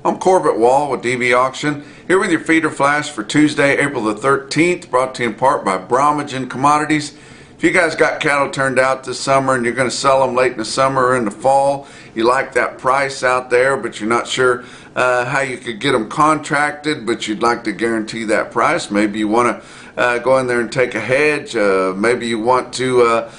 I'm Corbett Wall with DV Auction, here with your feeder flash for Tuesday, April the 13th, brought to you in part by Brommagen Commodities. If you guys got cattle turned out this summer and you're going to sell them late in the summer or in the fall, you like that price out there, but you're not sure how you could get them contracted, but you'd like to guarantee that price. Maybe you want to go in there and take a hedge. Maybe you want to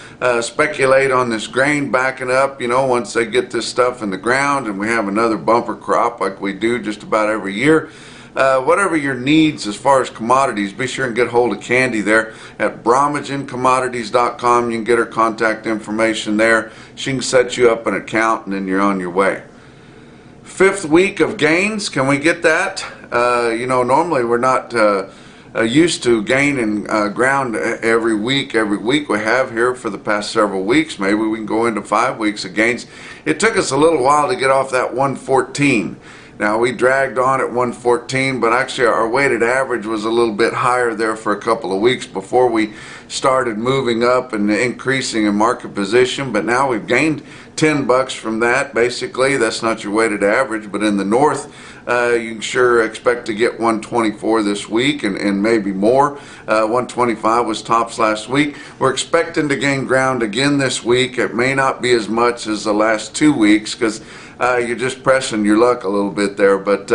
speculate on this grain backing up, you know, once they get this stuff in the ground and we have another bumper crop like we do just about every year. Whatever your needs as far as commodities, be sure and get hold of Candy there at BrommagenCommodities.com. You can get her contact information there. She can set you up an account and then you're on your way. Fifth week of gains, can we get that? You know, normally we're not used to gaining ground every week. Every week we have here for the past several weeks. Maybe we can go into 5 weeks of gains. It took us a little while to get off that 114. Now we dragged on at 114, but actually our weighted average was a little bit higher there for a couple of weeks before we started moving up and increasing in market position. But now we've gained $10 from that. Basically, that's not your weighted average, but in the north, you can sure expect to get 124 this week and maybe more. 125 was tops last week. We're expecting to gain ground again this week. It may not be as much as the last 2 weeks because you're just pressing your luck a little bit there, but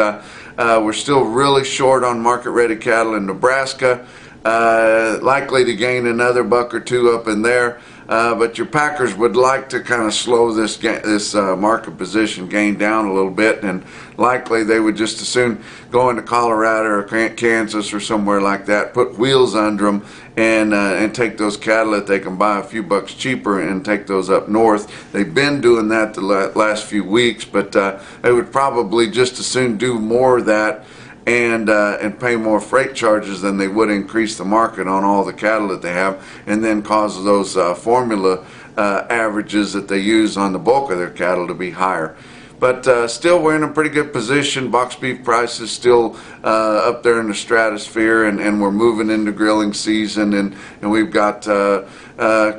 we're still really short on market ready cattle in Nebraska. Likely to gain another buck or two up in there, but your packers would like to kind of slow this market position gain down a little bit, and likely they would just as soon go into Colorado or Kansas or somewhere like that, put wheels under them and take those cattle that they can buy a few bucks cheaper and take those up north. They've been doing that the last few weeks, but they would probably just as soon do more of that and pay more freight charges than they would increase the market on all the cattle that they have, and then cause those formula averages that they use on the bulk of their cattle to be higher. But still, we're in a pretty good position. Box beef prices still up there in the stratosphere, and we're moving into grilling season, and we've got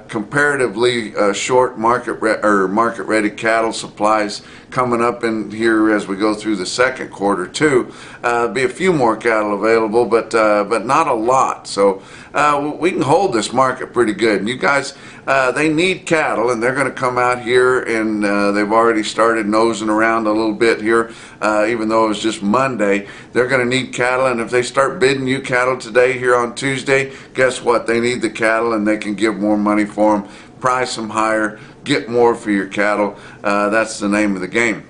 comparatively short market ready cattle supplies coming up in here as we go through the second quarter too. Be a few more cattle available, but not a lot. So we can hold this market pretty good. And you guys, they need cattle, and they're going to come out here, and they've already started nosing around a little bit here. Even though it was just Monday, they're going to need cattle, and if they start bidding you cattle today here on Tuesday, guess what? They need the cattle, and they can give more money for them, price them higher, get more for your cattle. That's the name of the game.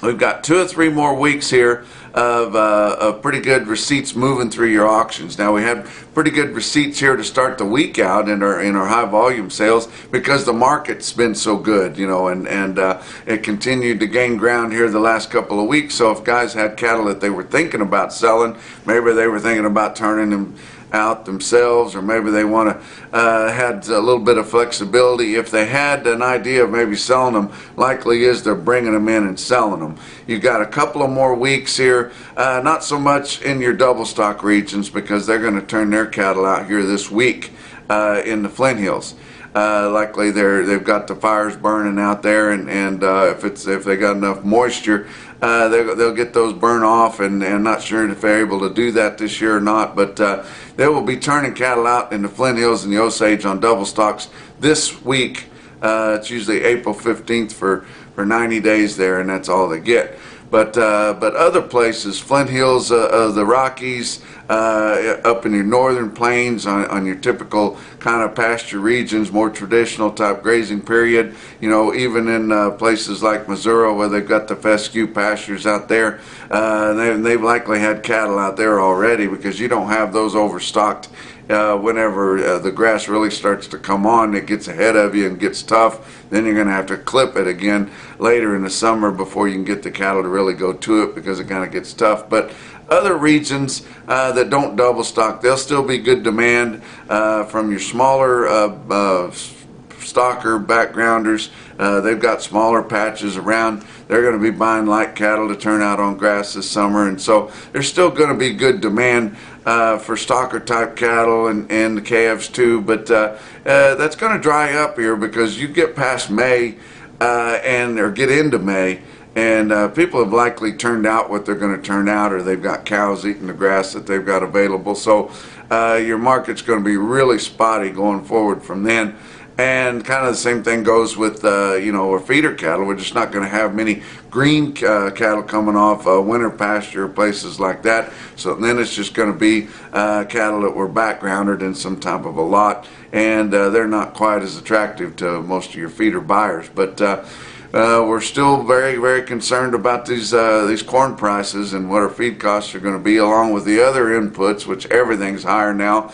We've got 2 or 3 more weeks here of pretty good receipts moving through your auctions. Now we had pretty good receipts here to start the week out in our high volume sales because the market's been so good, you know, and it continued to gain ground here the last couple of weeks. So if guys had cattle that they were thinking about selling, maybe they were thinking about turning them out themselves, or maybe they want to had a little bit of flexibility. If they had an idea of maybe selling them, likely is they're bringing them in and selling them. You've got a couple of more weeks here, not so much in your double stock regions because they're going to turn their cattle out here this week in the Flint Hills. Likely they've got the fires burning out there, and if they got enough moisture, they'll get those burn off, and not sure if they're able to do that this year or not, but they will be turning cattle out in the Flint Hills and the Osage on double stocks this week. It's usually April 15th for 90 days there, and that's all they get. But other places, Flint Hills, the Rockies, up in your northern plains, on your typical kind of pasture regions, more traditional type grazing period, you know, even in places like Missouri where they've got the fescue pastures out there, they've likely had cattle out there already because you don't have those overstocked. Whenever the grass really starts to come on, it gets ahead of you and gets tough, then you're going to have to clip it again later in the summer before you can get the cattle to really go to it because it kind of gets tough. But other regions that don't double stock, they'll still be good demand from your smaller stocker backgrounders. They've got smaller patches around. They're going to be buying light cattle to turn out on grass this summer, and so there's still going to be good demand for stocker type cattle and the calves too, but that's going to dry up here because you get past May or get into May And people have likely turned out what they're going to turn out, or they've got cows eating the grass that they've got available. So your market's going to be really spotty going forward from then. And kind of the same thing goes with, our feeder cattle. We're just not going to have many green cattle coming off winter pasture, places like that. So then it's just going to be cattle that were backgrounded in some type of a lot, and they're not quite as attractive to most of your feeder buyers. But we're still very, very concerned about these corn prices and what our feed costs are going to be, along with the other inputs, which everything's higher now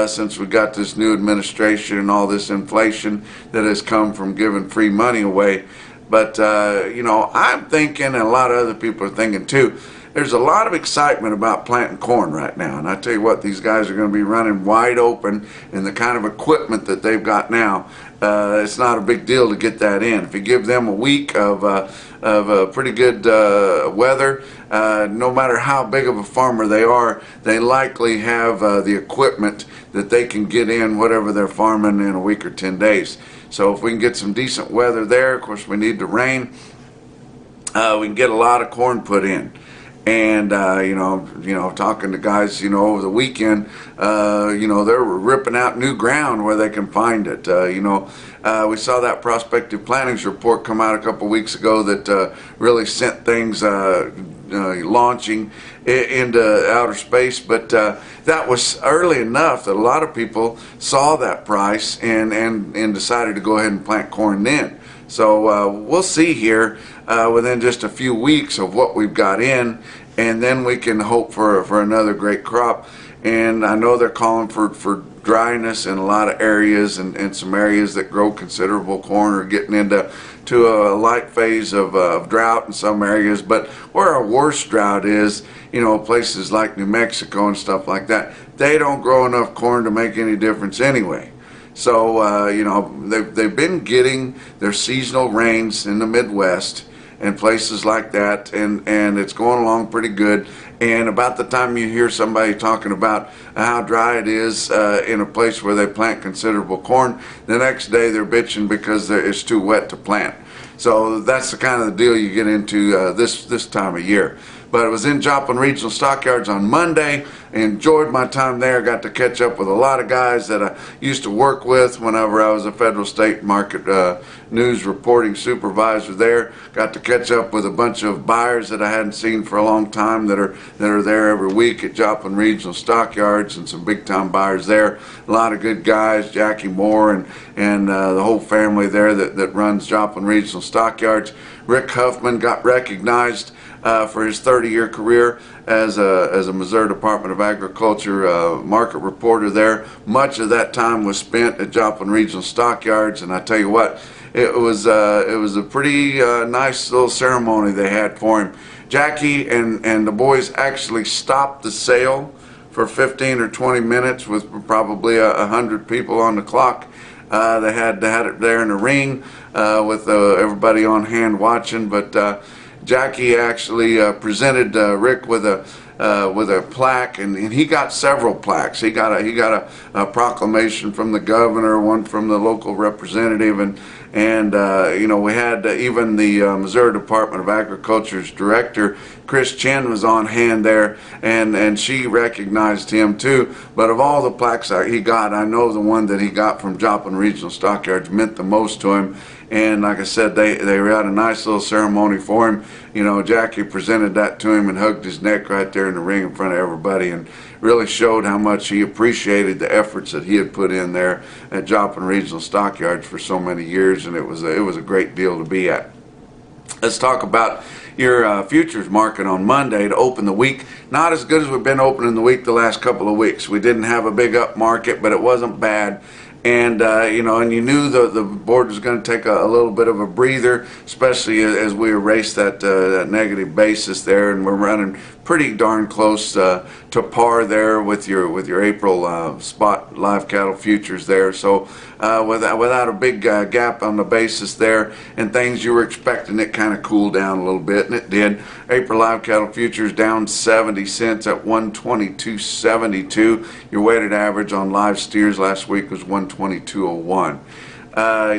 since we got this new administration and all this inflation that has come from giving free money away. But I'm thinking, and a lot of other people are thinking too, there's a lot of excitement about planting corn right now. And I tell you what, these guys are going to be running wide open in the kind of equipment that they've got now. It's not a big deal to get that in. If you give them a week of pretty good weather, no matter how big of a farmer they are, they likely have the equipment that they can get in whatever they're farming in a week or 10 days. So if we can get some decent weather there, of course we need the rain, we can get a lot of corn put in. And talking to guys, over the weekend, they're ripping out new ground where they can find it. We saw that prospective plantings report come out a couple weeks ago that really sent things launching into outer space. But that was early enough that a lot of people saw that price and decided to go ahead and plant corn then. So we'll see here within just a few weeks of what we've got in, and then we can hope for another great crop. And I know they're calling for dryness in a lot of areas, and some areas that grow considerable corn are getting into a light phase of drought in some areas. But where our worst drought is, places like New Mexico and stuff like that, they don't grow enough corn to make any difference anyway. So, they've been getting their seasonal rains in the Midwest and places like that, and it's going along pretty good. And about the time you hear somebody talking about how dry it is in a place where they plant considerable corn, the next day they're bitching because it's too wet to plant. So that's the kind of the deal you get into this time of year. But I was in Joplin Regional Stockyards on Monday. I enjoyed my time there. Got to catch up with a lot of guys that I used to work with whenever I was a federal state market news reporting supervisor there. Got to catch up with a bunch of buyers that I hadn't seen for a long time that are there every week at Joplin Regional Stockyards, and some big time buyers there. A lot of good guys, Jackie Moore and the whole family there that runs Joplin Regional Stockyards. Rick Huffman got recognized for his 30-year career as a Missouri Department of Agriculture market reporter there. Much of that time was spent at Joplin Regional Stockyards, and I tell you what, it was a pretty nice little ceremony they had for him. Jackie and the boys actually stopped the sale for 15 or 20 minutes with probably 100 people on the clock. They had it there in the ring with everybody on hand watching, but Jackie actually presented Rick with a plaque, and he got several plaques. He got a proclamation from the governor, one from the local representative, and we had even the Missouri Department of Agriculture's director, Chris Chen, was on hand there, and she recognized him too. But of all the plaques that he got, I know the one that he got from Joplin Regional Stockyards meant the most to him. And like I said, they had a nice little ceremony for him. Jackie presented that to him and hugged his neck right there in the ring in front of everybody, and really showed how much he appreciated the efforts that he had put in there at Joplin Regional Stockyards for so many years, and it was a great deal to be at. Let's talk about your futures market on Monday to open the week. Not as good as we've been opening the week the last couple of weeks. We didn't have a big up market, but it wasn't bad. And and you knew the board was going to take a little bit of a breather, especially as we erase that negative basis there, and we're running pretty darn close to par there with your April spot live cattle futures there. So without a big gap on the basis there and things you were expecting, it kind of cooled down a little bit, and it did. April live cattle futures down 70 cents at 122.72. Your weighted average on live steers last week was 122.01.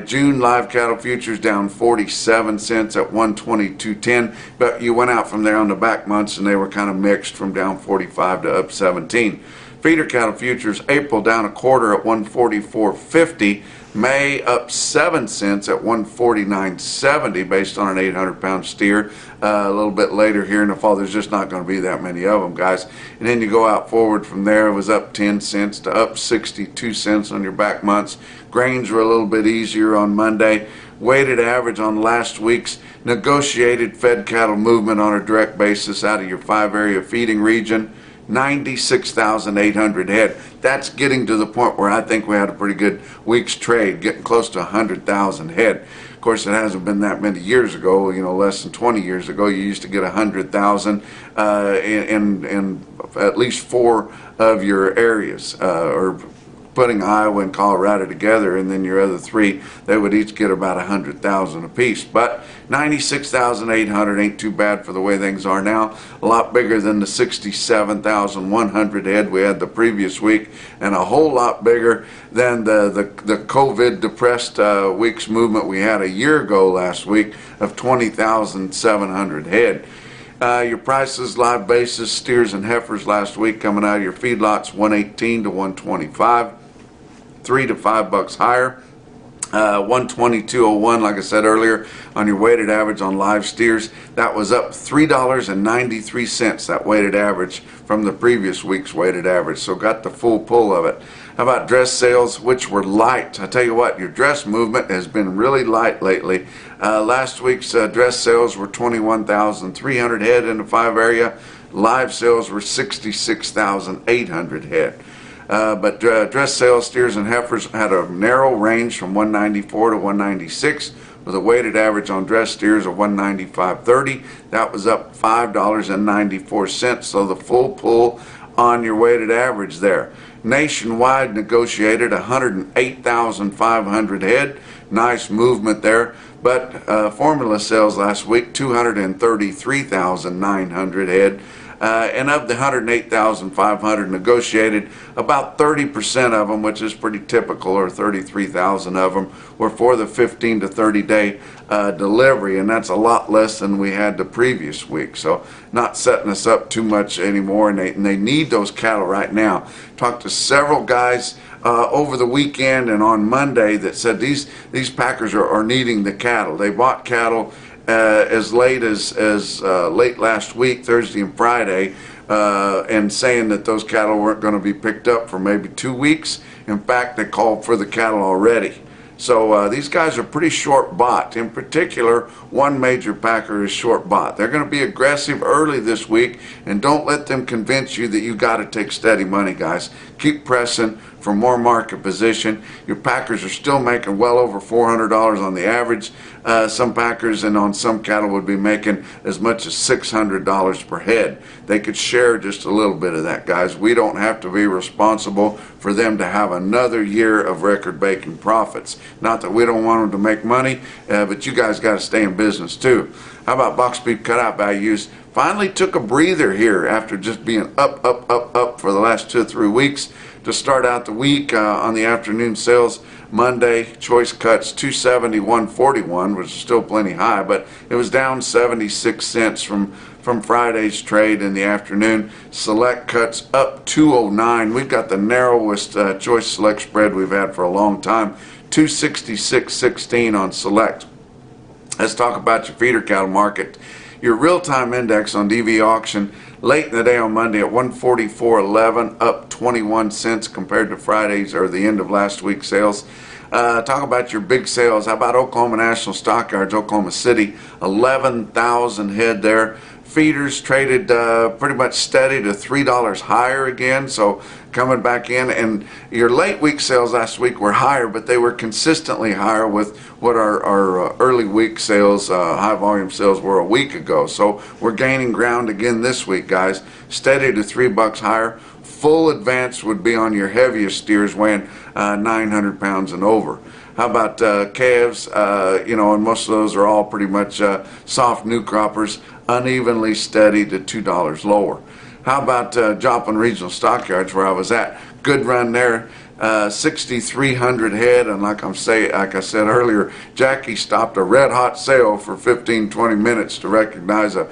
June live cattle futures down 47 cents at 122.10, but you went out from there on the back months and they were kind of mixed from down 45 to up 17. Feeder cattle futures April down a quarter at 144.50. May up 7 cents at 149.70 based on an 800-pound steer. A little bit later here in the fall, there's just not going to be that many of them, guys. And then you go out forward from there, it was up 10 cents to up 62 cents on your back months. Grains were a little bit easier on Monday. Weighted average on last week's negotiated fed cattle movement on a direct basis out of your 5-area feeding region, 96,800 head. That's getting to the point where I think we had a pretty good week's trade, getting close to 100,000 head. Of course, it hasn't been that many years ago. You know, less than 20 years ago, you used to get 100,000 in at least 4 of your areas, or putting Iowa and Colorado together, and then your other 3, they would each get about 100,000 apiece. But 96,800 ain't too bad for the way things are now. A lot bigger than the 67,100 head we had the previous week, and a whole lot bigger than the COVID depressed week's movement we had a year ago last week of 20,700 head. Your prices, live basis, steers and heifers last week coming out of your feedlots, 118 to 125, $3 to $5 higher. 122.01, like I said earlier, on your weighted average on live steers. That was up $3.93, that weighted average from the previous week's weighted average. So got the full pull of it. How about dress sales, which were light? I tell you what, your dress movement has been really light lately. Last week's dress sales were 21,300 head in the 5-area. Live sales were 66,800 head. But dress sales, steers and heifers had a narrow range from 194 to 196 with a weighted average on dress steers of 195.30. That was up $5.94, so the full pull on your weighted average there. Nationwide negotiated 108,500 head. Nice movement there. But formula sales last week, 233,900 head. And of the 108,500 negotiated, about 30% of them, which is pretty typical, or 33,000 of them, were for the 15 to 30 day delivery, and that's a lot less than we had the previous week. So not setting us up too much anymore, and they need those cattle right now. Talked to several guys over the weekend and on Monday that said these packers are needing the cattle. They bought cattle as late as late last week, Thursday and Friday, and saying that those cattle weren't going to be picked up for maybe 2 weeks. In fact, they called for the cattle already. So these guys are pretty short bought. In particular, one major packer is short bought. They're going to be aggressive early this week, and don't let them convince you that you got to take steady money, guys. Keep pressing for more market position. Your packers are still making well over $400 on the average. Some packers and on some cattle would be making as much as $600 per head. They could share just a little bit of that, guys. We don't have to be responsible for them to have another year of record-breaking profits. Not that we don't want them to make money, but you guys got to stay in business too. How about box beef cutout values? Finally took a breather here after just being up for the last 2 or 3 weeks. To start out the week on the afternoon sales, Monday choice cuts 271.41, which is still plenty high, but it was down 76 cents from Friday's trade in the afternoon. Select cuts up 209. We've got the narrowest choice select spread we've had for a long time, 266.16 on select. Let's talk about your feeder cattle market. Your real-time index on DV auction late in the day on Monday at 144.11, up 21 cents compared to Friday's or the end of last week's sales. Talk about your big sales. How about Oklahoma National Stockyards, Oklahoma City, 11,000 head there. Feeders traded pretty much steady to $3 higher again, so coming back in. And your late week sales last week were higher, but they were consistently higher with what our early week sales, high volume sales were a week ago. So we're gaining ground again this week, guys. Steady to $3 higher. Full advance would be on your heaviest steers weighing 900 pounds and over. How about calves? You know, and most of those are all pretty much soft new croppers, unevenly steady to $2 lower. How about Joplin Regional Stockyards, where I was at? Good run there. 6,300 head, and like I said earlier, Jackie stopped a red hot sale for 15-20 minutes to recognize a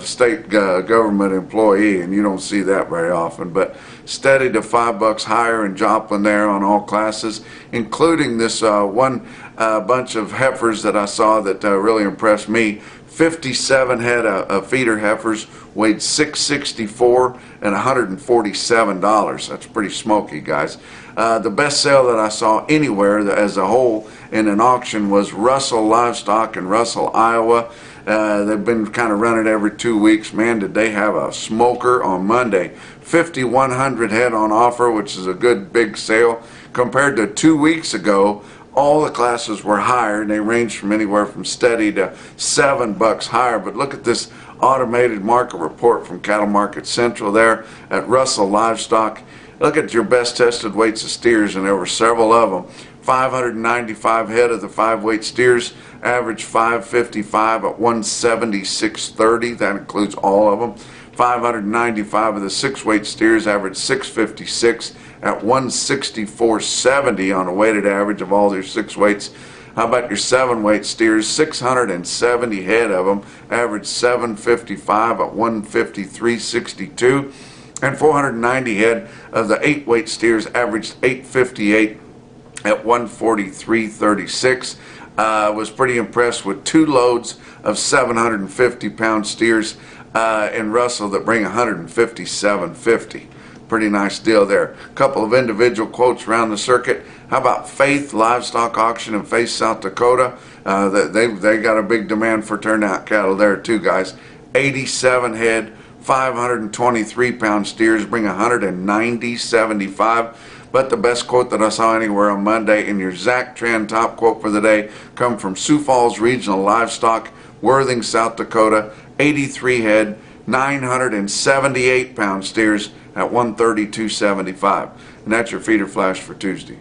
state government employee, and you don't see that very often. But steady to $5 higher in Joplin there on all classes, including this one bunch of heifers that I saw that really impressed me. 57 head of feeder heifers, weighed $664 and $147. That's pretty smoky, guys. The best sale that I saw anywhere as a whole in an auction was Russell Livestock in Russell, Iowa. They've been kind of running every 2 weeks. Man, did they have a smoker on Monday. 5,100 head on offer, which is a good big sale. Compared to 2 weeks ago, all the classes were higher, and they ranged from anywhere from steady to $7 higher. But look at this automated market report from Cattle Market Central there at Russell Livestock. Look at your best tested weights of steers, and there were several of them. 595 head of the 5-weight steers, average 555 at 176.30. That includes all of them. 595 of the 6-weight steers, average 656 at 164.70 on a weighted average of all their 6 weights. How about your 7-weight steers? 670 head of them, average 755 at 153.62. And 490 head of the 8-weight steers, averaged 858 at 143.36. Was pretty impressed with 2 loads of 750-pound steers in Russell that bring 157.50. Pretty nice deal there. A couple of individual quotes around the circuit. How about Faith Livestock Auction in Faith, South Dakota? They got a big demand for turnout cattle there too, guys. 87 head, 523-pound steers bring 190.75. But the best quote that I saw anywhere on Monday in your Zach Tran top quote for the day come from Sioux Falls Regional Livestock, Worthing, South Dakota. 83 head, 978-pound steers at 132.75. And that's your feeder flash for Tuesday.